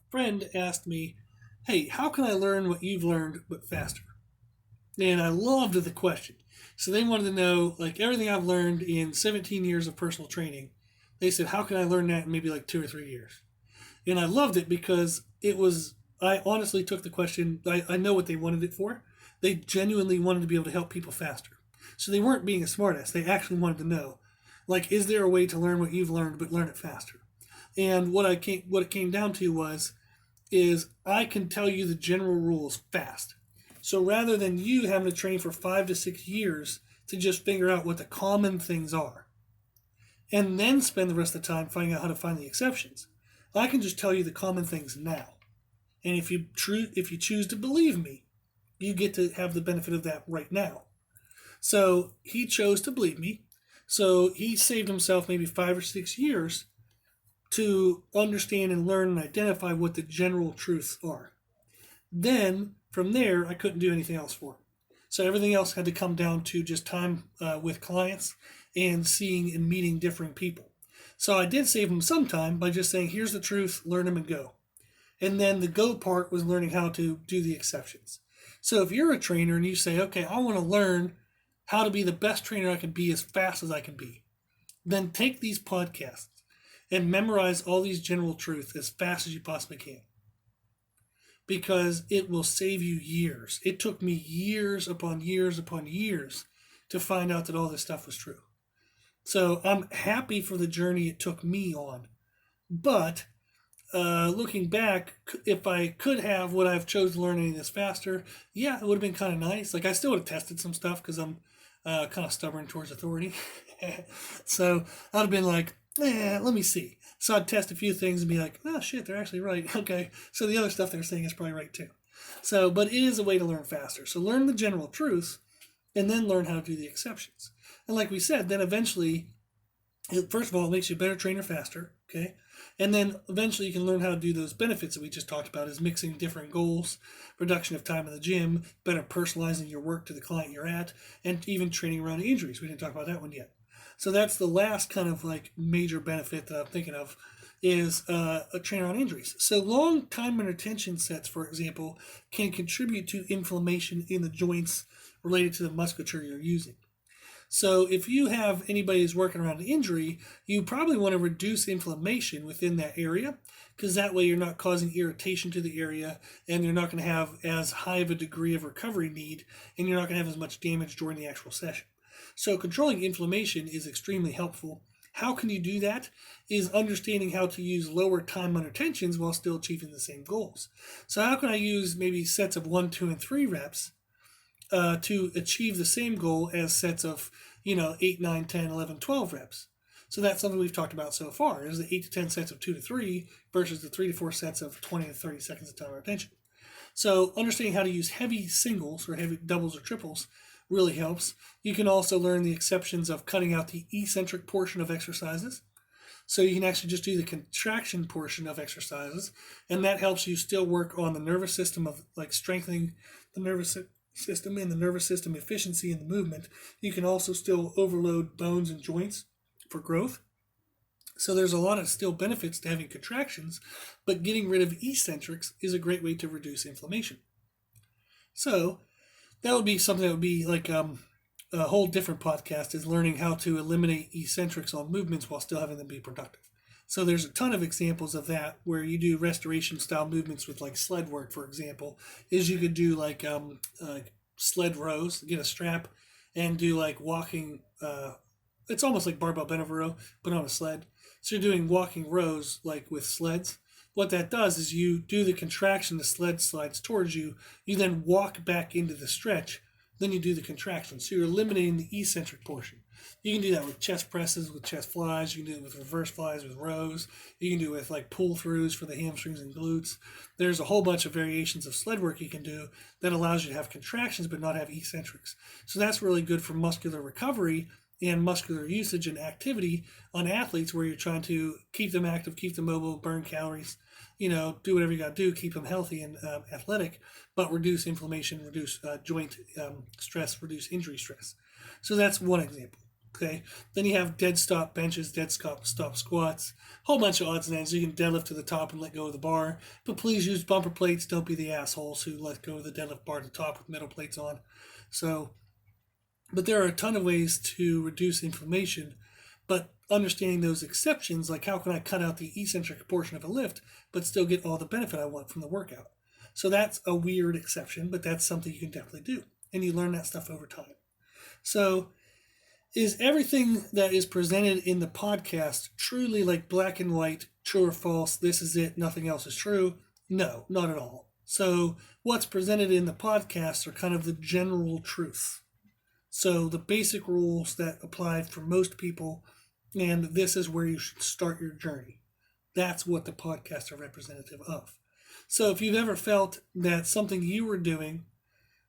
friend asked me, "Hey, how can I learn what you've learned but faster?" And I loved the question. So they wanted to know, like, everything I've learned in 17 years of personal training. They said, how can I learn that in maybe like 2 or 3 years? And I loved it because I honestly took the question, I know what they wanted it for. They genuinely wanted to be able to help people faster. So they weren't being a smartass. They actually wanted to know, like, is there a way to learn what you've learned but learn it faster? And what it came down to is I can tell you the general rules fast. So rather than you having to train for 5 to 6 years to just figure out what the common things are, and then spend the rest of the time finding out how to find the exceptions, I can just tell you the common things now. And if you choose to believe me, you get to have the benefit of that right now. So he chose to believe me. So he saved himself maybe 5 or 6 years to understand and learn and identify what the general truths are. Then from there, I couldn't do anything else for him. So everything else had to come down to just time with clients and seeing and meeting different people. So I did save him some time by just saying, here's the truth, learn them and go. And then the go part was learning how to do the exceptions. So if you're a trainer and you say, okay, I want to learn how to be the best trainer I can be as fast as I can be, then take these podcasts and memorize all these general truths as fast as you possibly can, because it will save you years. It took me years upon years upon years to find out that all this stuff was true. So I'm happy for the journey it took me on. But looking back, if I could have what I've chosen to learn any of this faster, yeah, it would have been kind of nice. Like I still would have tested some stuff because I'm kind of stubborn towards authority. So I'd have been like, let me see. So I'd test a few things and be like, oh shit, they're actually right. Okay, so the other stuff they're saying is probably right too. So, but it is a way to learn faster. So learn the general truths and then learn how to do the exceptions. And like we said, then eventually, first of all, it makes you a better trainer faster. Okay. And then eventually you can learn how to do those benefits that we just talked about, is mixing different goals, reduction of time in the gym, better personalizing your work to the client you're at, and even training around injuries. We didn't talk about that one yet. So that's the last kind of like major benefit that I'm thinking of, is a trainer on injuries. So long time under tension sets, for example, can contribute to inflammation in the joints related to the musculature you're using. So if you have anybody who's working around an injury, you probably want to reduce inflammation within that area, because that way you're not causing irritation to the area and you're not going to have as high of a degree of recovery need, and you're not going to have as much damage during the actual session. So controlling inflammation is extremely helpful. How can you do that? Is understanding how to use lower time under tensions while still achieving the same goals. So how can I use maybe sets of 1, 2, and 3 reps to achieve the same goal as sets of 8, 9, 10, 11, 12 reps? So that's something we've talked about so far, is the 8 to 10 sets of 2 to 3 versus the 3 to 4 sets of 20 to 30 seconds of time under tension. So understanding how to use heavy singles or heavy doubles or triples really helps. You can also learn the exceptions of cutting out the eccentric portion of exercises. So you can actually just do the contraction portion of exercises, and that helps you still work on the nervous system, of like strengthening the nervous system and the nervous system efficiency in the movement. You can also still overload bones and joints for growth. So there's a lot of still benefits to having contractions, but getting rid of eccentrics is a great way to reduce inflammation. So that would be something that would be like a whole different podcast, is learning how to eliminate eccentrics on movements while still having them be productive. So there's a ton of examples of that where you do restoration style movements with like sled work, for example, is you could do like sled rows, get a strap and do like walking. It's almost like barbell bent over row, but on a sled. So you're doing walking rows like with sleds. What that does is you do the contraction, the sled slides towards you, you then walk back into the stretch, then you do the contraction. So you're eliminating the eccentric portion. You can do that with chest presses, with chest flies. You can do it with reverse flies, with rows. You can do it with like pull throughs for the hamstrings and glutes. There's a whole bunch of variations of sled work you can do that allows you to have contractions but not have eccentrics. So that's really good for muscular recovery and muscular usage and activity on athletes, where you're trying to keep them active, keep them mobile, burn calories, do whatever you got to do, keep them healthy and athletic, but reduce inflammation, reduce joint stress, reduce injury stress. So that's one example. Okay, then you have dead stop benches, dead stop squats, whole bunch of odds and ends. You can deadlift to the top and let go of the bar, but please use bumper plates. Don't be the assholes who let go of the deadlift bar at the top with metal plates on. So, but there are a ton of ways to reduce inflammation, but understanding those exceptions, like how can I cut out the eccentric portion of a lift, but still get all the benefit I want from the workout. So that's a weird exception, but that's something you can definitely do. And you learn that stuff over time. So is everything that is presented in the podcast truly like black and white, true or false, this is it, nothing else is true? No, not at all. So what's presented in the podcast are kind of the general truth. So the basic rules that apply for most people, and this is where you should start your journey. That's what the podcasts are representative of. So if you've ever felt that something you were doing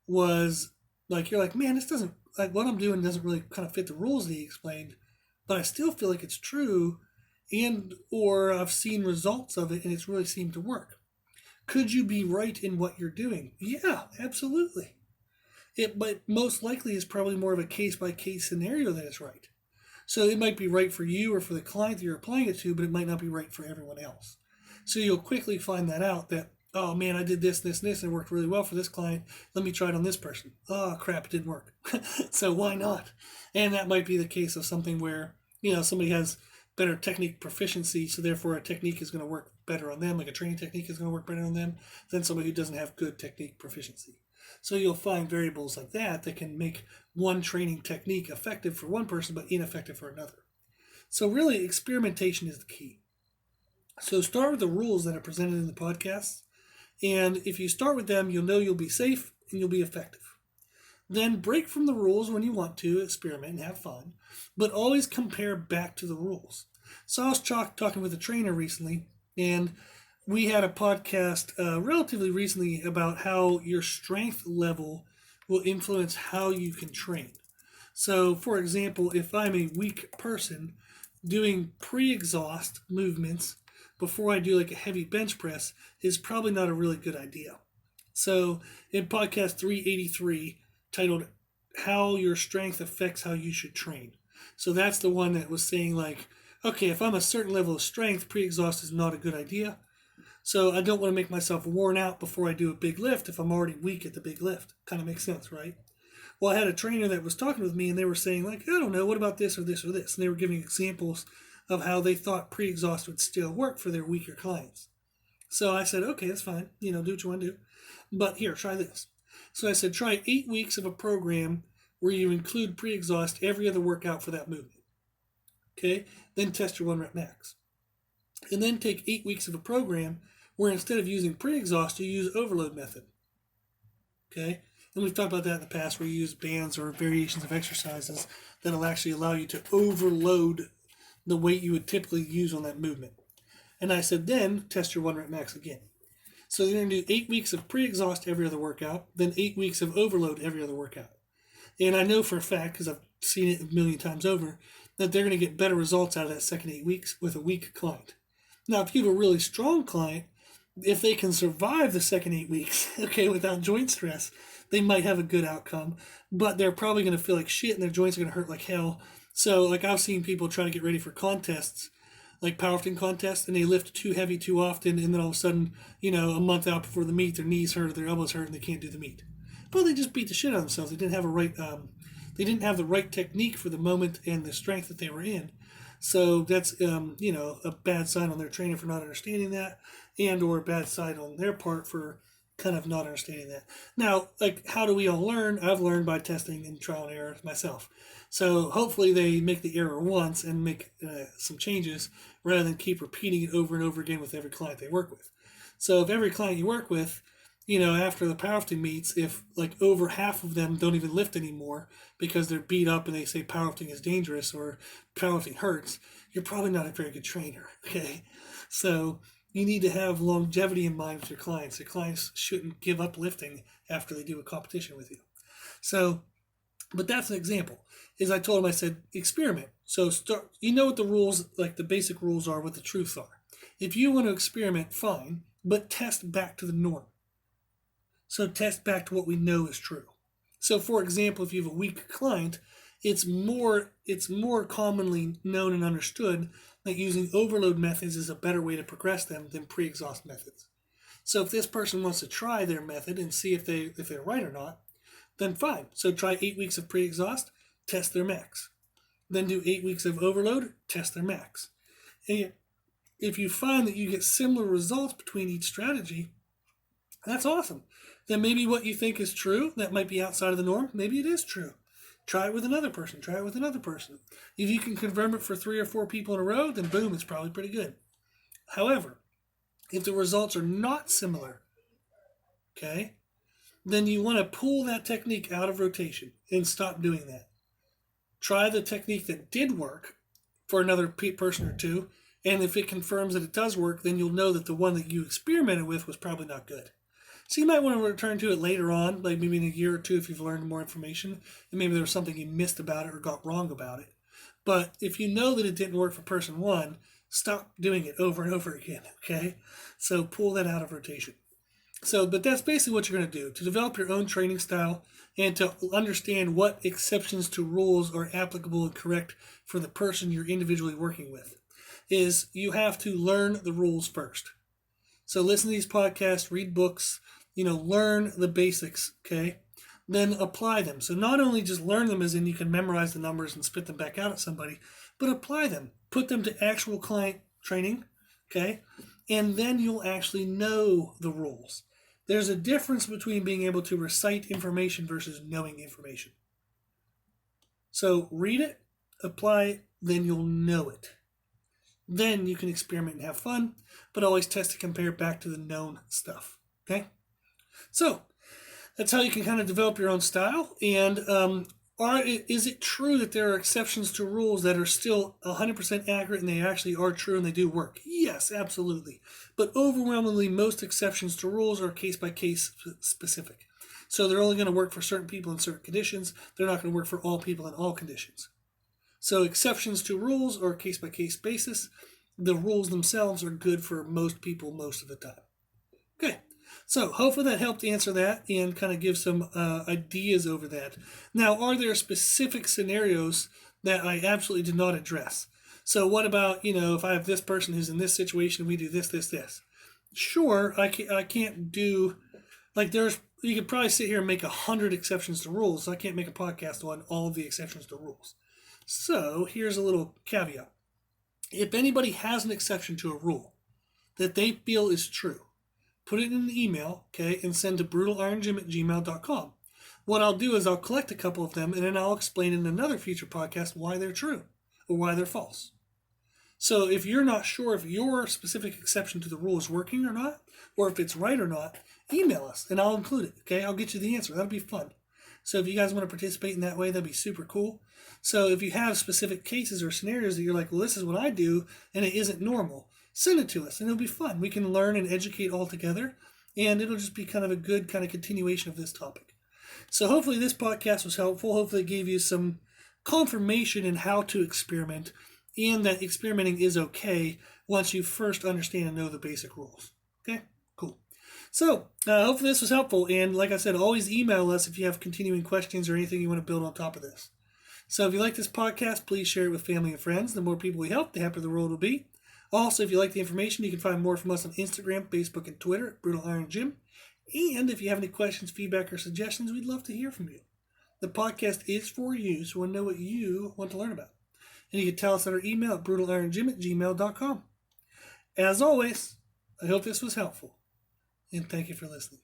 was like, you're like, man, this doesn't, like what I'm doing doesn't really kind of fit the rules that he explained, but I still feel like it's true, and or I've seen results of it and it's really seemed to work. Could you be right in what you're doing? Yeah, absolutely. But most likely is probably more of a case by case scenario that it's right. So it might be right for you or for the client that you're applying it to, but it might not be right for everyone else. So you'll quickly find that out that, oh man, I did this, and it worked really well for this client. Let me try it on this person. Oh crap, it didn't work. So why not? And that might be the case of something where, somebody has better technique proficiency, so therefore a technique is going to work better on them, like a training technique is going to work better on them than somebody who doesn't have good technique proficiency. So you'll find variables like that can make one training technique effective for one person but ineffective for another. So really, experimentation is the key. So start with the rules that are presented in the podcast, and if you start with them, you'll know you'll be safe and you'll be effective. Then break from the rules when you want to, experiment and have fun, but always compare back to the rules. So I was talking with a trainer recently, and we had a podcast relatively recently about how your strength level will influence how you can train. So, for example, if I'm a weak person, doing pre-exhaust movements before I do like a heavy bench press is probably not a really good idea. So, in podcast 383, titled How Your Strength Affects How You Should Train. So, that's the one that was saying, like, okay, if I'm a certain level of strength, pre-exhaust is not a good idea. So I don't want to make myself worn out before I do a big lift if I'm already weak at the big lift. Kind of makes sense, right? Well, I had a trainer that was talking with me, and they were saying, like, I don't know, what about this or this or this? And they were giving examples of how they thought pre-exhaust would still work for their weaker clients. So I said, okay, that's fine. Do what you want to do. But here, try this. So I said, try 8 weeks of a program where you include pre-exhaust every other workout for that movement. Okay? Then test your 1 rep max. And then take 8 weeks of a program where instead of using pre-exhaust, you use overload method. Okay? And we've talked about that in the past, where you use bands or variations of exercises that'll actually allow you to overload the weight you would typically use on that movement. And I said, then test your 1 rep max again. So you're going to do 8 weeks of pre-exhaust every other workout, then 8 weeks of overload every other workout. And I know for a fact, because I've seen it a million times over, that they're going to get better results out of that second 8 weeks with a weak client. Now, if you have a really strong client, if they can survive the second 8 weeks, okay, without joint stress, they might have a good outcome, but they're probably going to feel like shit and their joints are going to hurt like hell. So, like, I've seen people try to get ready for contests, like powerlifting contests, and they lift too heavy too often, and then all of a sudden, a month out before the meet, their knees hurt or their elbows hurt and they can't do the meet. But they just beat the shit out of themselves. They didn't have the right technique for the moment and the strength that they were in. So that's, a bad sign on their trainer for not understanding that, and or a bad sign on their part for kind of not understanding that. Now, like, how do we all learn? I've learned by testing and trial and error myself. So hopefully they make the error once and make some changes rather than keep repeating it over and over again with every client they work with. So if every client you work with, after the powerlifting meets, if like over half of them don't even lift anymore because they're beat up and they say powerlifting is dangerous or powerlifting hurts, you're probably not a very good trainer, okay? So you need to have longevity in mind with your clients. Your clients shouldn't give up lifting after they do a competition with you. So, but that's an example. As I told him, I said, experiment. So start, what the rules, like the basic rules are, what the truths are. If you want to experiment, fine, but test back to the norm. So test back to what we know is true. So for example, if you have a weak client it's more commonly known and understood that using overload methods is a better way to progress them than pre-exhaust methods. So if this person wants to try their method and see if they're right or not, then fine. So try 8 weeks of pre-exhaust, test their max. Then do 8 weeks of overload, test their max. And if you find that you get similar results between each strategy, that's awesome. Then maybe what you think is true, that might be outside of the norm, maybe it is true. Try it with another person. Try it with another person. If you can confirm it for 3 or 4 people in a row, then boom, it's probably pretty good. However, if the results are not similar, okay, then you want to pull that technique out of rotation and stop doing that. Try the technique that did work for another person or two, and if it confirms that it does work, then you'll know that the one that you experimented with was probably not good. So you might want to return to it later on, like maybe in a year or two if you've learned more information, and maybe there was something you missed about it or got wrong about it. But if you know that it didn't work for person one, stop doing it over and over again, okay? So pull that out of rotation. But that's basically what you're going to do to develop your own training style and to understand what exceptions to rules are applicable and correct for the person you're individually working with. Is you have to learn the rules first. So listen to these podcasts, read books, learn the basics, okay? Then apply them. So not only just learn them as in you can memorize the numbers and spit them back out at somebody, but apply them. Put them to actual client training, okay? And then you'll actually know the rules. There's a difference between being able to recite information versus knowing information. So read it, apply it, then you'll know it. Then you can experiment and have fun, but always test to compare back to the known stuff, okay? So that's how you can kind of develop your own style. And is it true that there are exceptions to rules that are still 100% accurate and they actually are true and they do work? Yes, absolutely. But overwhelmingly, most exceptions to rules are case-by-case specific. So they're only going to work for certain people in certain conditions. They're not going to work for all people in all conditions. So exceptions to rules are case-by-case basis. The rules themselves are good for most people most of the time. Okay. So hopefully that helped answer that and kind of give some ideas over that. Now, are there specific scenarios that I absolutely did not address? So what about, if I have this person who's in this situation, we do this. Sure, I can't do, you could probably sit here and make 100 exceptions to rules. So I can't make a podcast on all of the exceptions to rules. So here's a little caveat. If anybody has an exception to a rule that they feel is true, put it in an email, okay, and send to brutalironjim@gmail.com. What I'll do is I'll collect a couple of them, and then I'll explain in another future podcast why they're true or why they're false. So if you're not sure if your specific exception to the rule is working or not, or if it's right or not, email us, and I'll include it, okay? I'll get you the answer. That'll be fun. So if you guys want to participate in that way, that'd be super cool. So if you have specific cases or scenarios that you're like, well, this is what I do, and it isn't normal, send it to us, and it'll be fun. We can learn and educate all together, and it'll just be kind of a good kind of continuation of this topic. So hopefully this podcast was helpful. Hopefully it gave you some confirmation in how to experiment, and that experimenting is okay once you first understand and know the basic rules. Okay, cool. So hopefully this was helpful, and like I said, always email us if you have continuing questions or anything you want to build on top of this. So if you like this podcast, please share it with family and friends. The more people we help, the happier the world will be. Also, if you like the information, you can find more from us on Instagram, Facebook, and Twitter at Brutal Iron Gym. And if you have any questions, feedback, or suggestions, we'd love to hear from you. The podcast is for you, so we'll know what you want to learn about. And you can tell us at our email at brutalironjim@gmail.com. As always, I hope this was helpful, and thank you for listening.